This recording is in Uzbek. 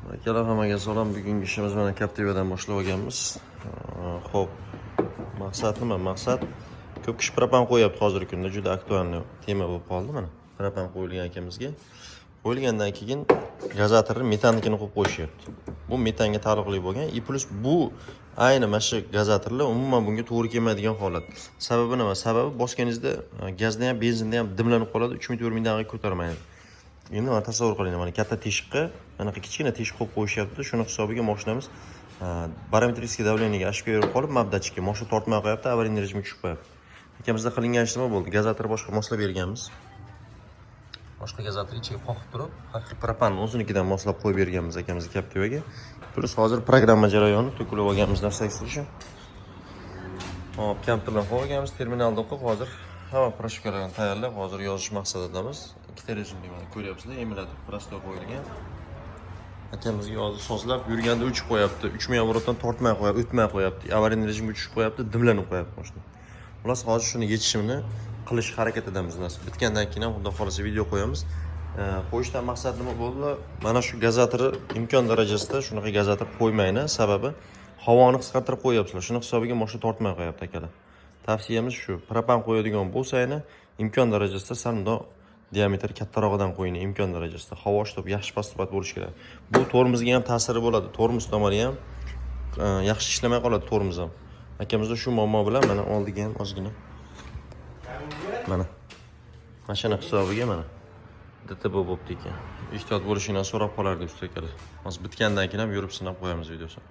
Akalar hammaga salom. Bugungi ishimiz mana Captivadan boshlab olganmiz. Xo'p, maqsad nima? Maqsad ko'p kishi propan qo'yapti hozirgi kunda, juda aktualniy tema bo'lib qoldi mana. Propan qo'yilgan ekamizga. Qo'yilgandan keyin gazatorni metannikini qo'yib qo'yishyapti. Bu metanga taalluqli bo'lgan. И plus bu ayni mana shu gazatorlar umuman bunga to'g'ri kelmaydigan holat. Sababi nima? Sababi bosganingizda gazda ham, benzinda ham dimlanib qoladi, 3-4 ming daqiqa ko'tarmaydi. Endi mana tasavvur qiling, mana katta teshikqa anaqa kichkina teshik qo'yib qo'yishyapti. Shuni hisobiga mashinamiz barometrический давлениеga ashib berib qolib, mabdachga mashina tortmay qo'yapti, avariya rejimiga tushib qo'yapti. Akamizda qilingan ish nima bo'ldi? Gazator boshqa moslab berganmiz. Boshqa gazator ichiga qoqib turib, haqiqiy propanni o'zinikidan moslab qo'yib berganmiz akamiz Captivaga. Plus hozir programma jarayoni to'kilib olganmiz narsaga uchun. Hop, kompyuterdan qo'yganmiz, terminalda o'qib, hozir hamma proshkalarni tayyorlab, hozir yozish maqsadidamiz. Ikkita rejimli mana ko'ryapsizlar, emilatib prosto qo'yilgan. Akamizga hozir sozlab yurganda o'chib qo'yapti. 3000 оборотdan tortmay qo'yapti, o'tmay qo'yapti. Avariya rejimiga tushib qo'yapti, dimlanib qo'yapti mashina. Xullas, hozir shuni yechishimni qilish harakatidamiz. Bitgandan keyin ham xudo xolasa video qo'yamiz. Qo'yishdan maqsad nima bo'ldi? Mana shu gazatorni imkon darajasida shunaqa gazator qo'ymayni, sababi havoni qisqartirib qo'yapsizlar. Shuni hisobiga mashina tortmay qo'yapti akalar. Tavsiyamiz shu, propan qo'yadigan bo'lsa-yni imkon darajasida sandoq diametr kattarog'idan qo'ying, imkon darajasida. Havo ishlab yaxshi past-pat bo'lishi kerak. Bu tormozga ham ta'siri bo'ladi. Tormoz tomoni ham yaxshi ishlamay qoladi tormoz ham. Akamizda shu muammo bilan mana oldiga ham ozgina mana mashina hisobiga mana DTB bo'pti ekan. Ehtiyot bo'lishingni so'rab qolardi usta akalar. Hozir bitgandan keyin ham yurib sinab qo'yamiz videosini.